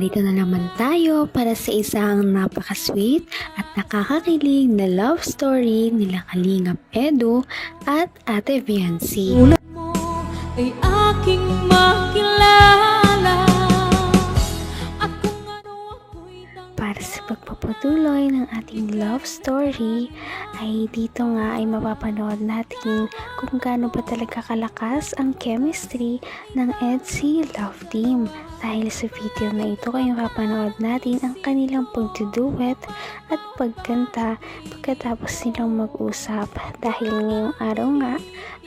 narito na naman tayo para sa isang napaka-sweet at nakakakilig na love story nila Kalingap Edu at Ate Viancy. Tulad mo ay aking makilala at kung ano ako'y Para sa pagpapatuloy ng ating love story ay dito nga ay mapapanood natin kung gaano ba talaga kalakas ang chemistry ng EDSI Love Team. Dahil sa video na ito ay mapapanood natin ang kanilang pagduduet at pagkanta pagkatapos nilang mag-usap. Dahil ngayong araw nga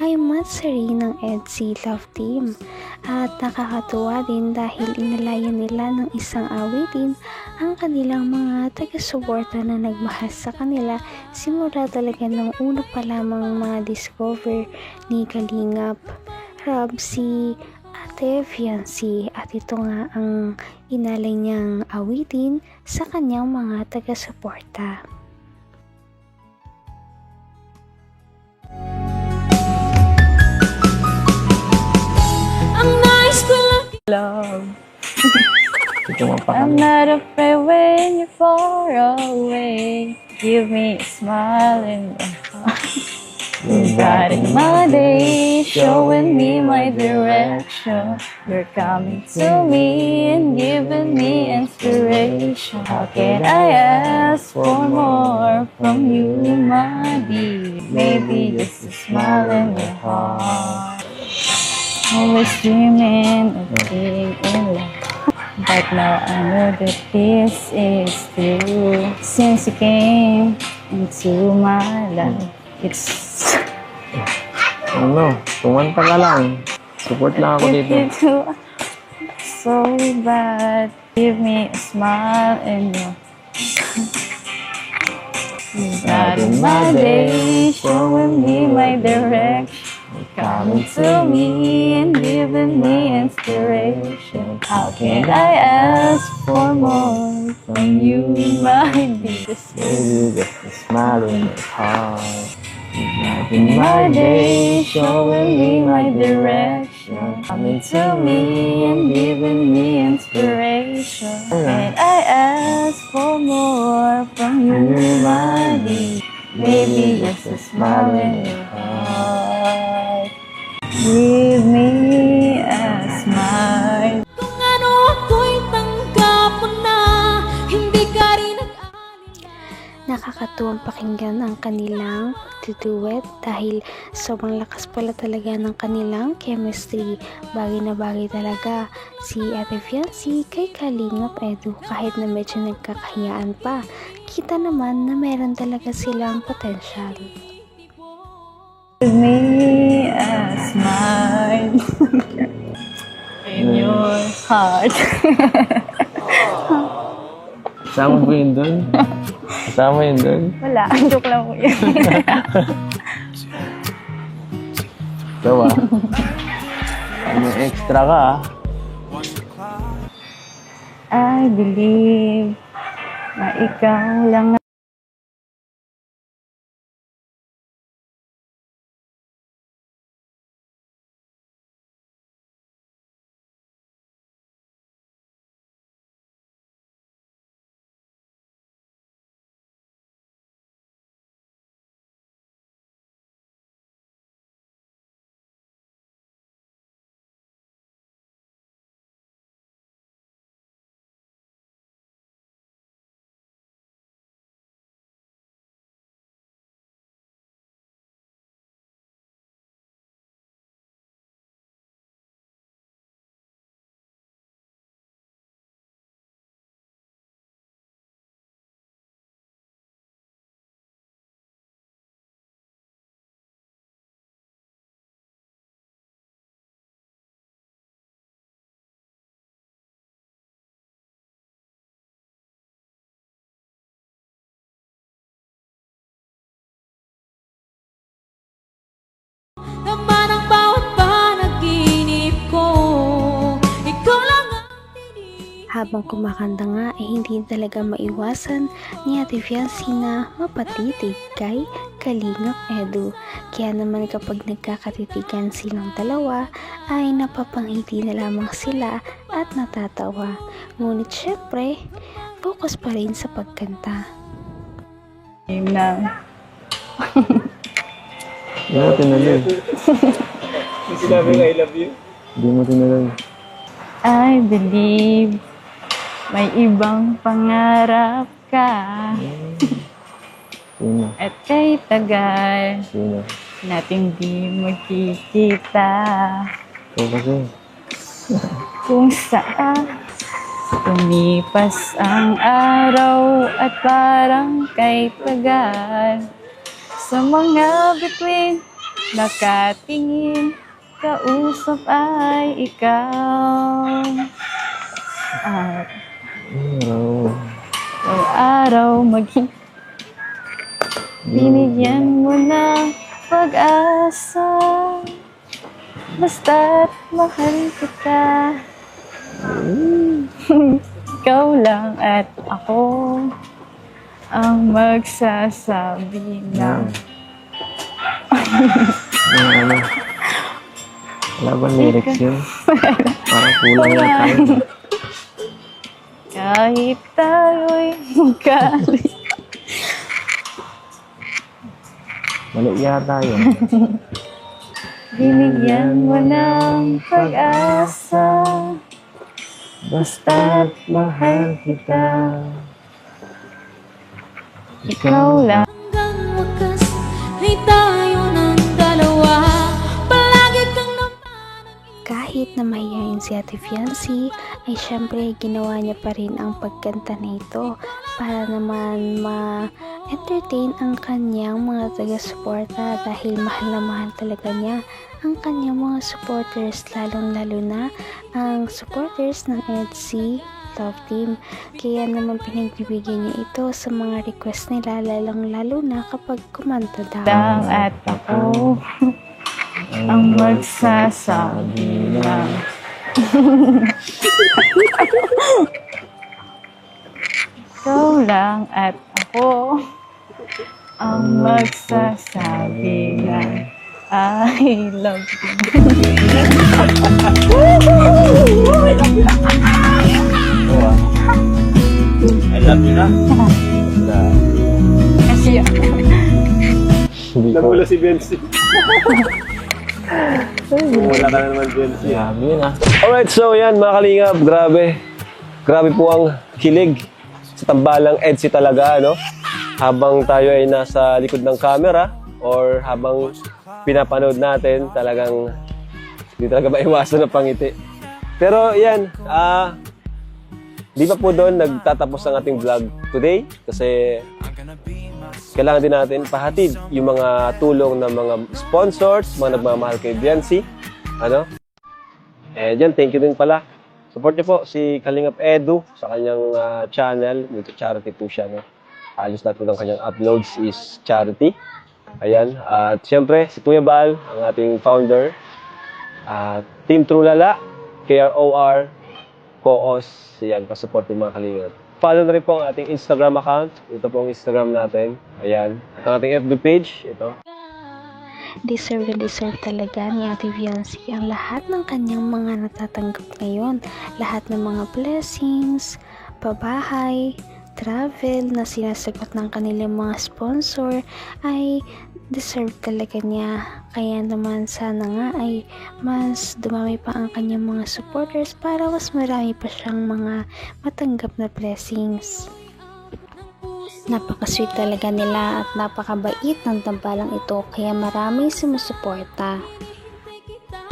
ay matsari ng EDSI Love Team. At nakakatuwa din dahil inalayan nila ng isang awitin ang kanilang mga taga-suporta na nagmahal sa kanila simula talaga ng una pa lamang mga discover ni Kalingap Rob si Ate Viancy, at ito nga ang inalay niyang awitin sa kanyang mga taga-suporta. ang nais ko lang Love. I'm not afraid when you're far away. Give me a smile in your heart. You're guiding my day, showing me my direction. You're coming to me and giving me inspiration. How can I ask for more from you, my dear? Maybe just a smile in your heart. Always dreaming of being in love, but now I know that this is true. Since you came into my life, it's Ano, kumanta ka lang. Support lang ako dito. if you do so bad. Give me a smile and your guiding my day, showing me my direction. Coming to me and giving me inspiration. How can I ask for more from you, my dear? Maybe just a smile in your heart. In my day, showing me my direction. Coming to me and giving me inspiration. And I ask for more from you, my dear. Maybe just a smile in your heart. Give me a smile. kung ano ako'y tanggap mo na hindi ka rin Nakakatuwang pakinggan ang kanilang pagduduet dahil sobrang lakas pala talaga ng kanilang chemistry. Bagay na bagay talaga si Ate Viancy kay Kalingap Edu kahit na medyo nagkakahiyaan pa. Kita naman na meron talaga silang potensyal. Give me a smile in your heart. Kasama mo yun dun? Kasama yun dun? Wala, joke lang po yun. Ito ba? May extra ka ah. I believe na ikaw lang naman ang bawat panaginip ko. Ikaw lang ang tinig. Habang kumakanta nga ay hindi talaga maiwasan ni Ate Viancy na mapatitig kay Kalingap Edu. Kaya naman kapag nagkakatitigan silang dalawa ay napapangiti na lamang sila at at natatawa. Ngunit syempre, focus pa rin sa pagkanta. Yun na. Hindi mo tinuloy. Sinabi nga I love you. Hindi mo tinuloy. I believe may ibang pangarap ka. Sino? At kay tagal Sino? nating di magkikita. Ikaw kasi. Kung saan tumipas ang araw at parang kay tagal. Sa mga bituin nakatingin, kausap ay ikaw. At Oo. araw binigyan mo ng pag-asa. Basta't mahal kita. Ikaw lang at ako ang magsasabi na Ano? Wala ba lyrics yun? Parang kulang na tayo. kahit tayo'y magkalit. Mali yata yun. Binigyan mo ng pag-asa. Basta't mahal kita. Ikaw lang. Hanggang wakas ay tayo ng dalawa. Palagi kang Kahit na mahihayin si Ate Fiancy, ay syempre ginawa niya pa rin ang pagkanta na ito para naman ma-entertain ang kanyang mga taga-suporta dahil mahal na mahal talaga niya ang kanyang mga supporters, lalong-lalo na ang supporters ng EDC Love Team. Kaya naman pinagbibigyan niya ito sa mga request nila, lalong-lalo na kapag kumanta daw. Lang at ako ang magsasabi lang. Ikaw lang at ako ang magsasabi lang. I love you. I love you na. Kasi Hindi ko. Nagulo si Bensi. Wala ka na naman Bensi. Grabe yun ah. Alright, so yan mga kalingap, grabe. Grabe po ang kilig sa tambalang EDC talaga, ano? Habang tayo ay nasa likod ng camera or habang pinapanood natin, talagang hindi talaga maiwasan ng pangiti. Pero yan, di pa po doon nagtatapos ang ating vlog today kasi kailangan din natin pahatid yung mga tulong ng mga sponsors, mga nagmamahal kay Biancy. Ano? Eh, dyan, thank you din pala. Support niyo po si Kalingap Edu sa kanyang channel. Dito charity po siya. No? Halos lahat po ng kanyang uploads is charity. Ayan. At siyempre, si Kuya Bal, ang ating founder. Team Trulala, KROR, Co-os. Ayan, pasupport yung mga Kalingap. Follow na rin po ang ating Instagram account. Ito po ang Instagram natin. Ayan. Ang ating FB page. Ito. Deserve na deserve talaga ni Ate Fiancy ang lahat ng kanyang mga natatanggap ngayon. Lahat ng mga blessings, pabahay, travel na sinasagot ng kanilang mga sponsor ay deserve talaga niya. Kaya naman sana nga ay mas dumami pa ang kanyang mga supporters para mas marami pa siyang mga matanggap na blessings. Napaka-sweet talaga nila at napakabait ng tambalang ito kaya maraming sumusuporta.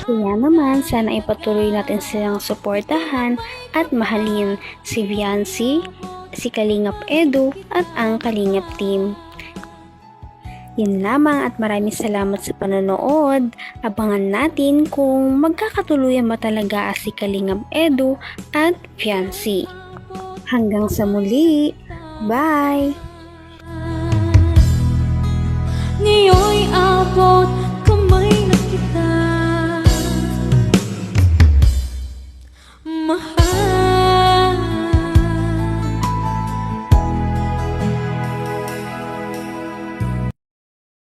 Kaya naman sana ipatuloy natin silang suportahan at mahalin si Fiancy, si Kalingap Edu at ang Kalingap Team. Yan lamang at maraming salamat sa panonood. Abangan natin kung magkakatuluyan ba talaga si Kalingap Edu at Fiancy. Hanggang sa muli. Bye! ngayon'y abot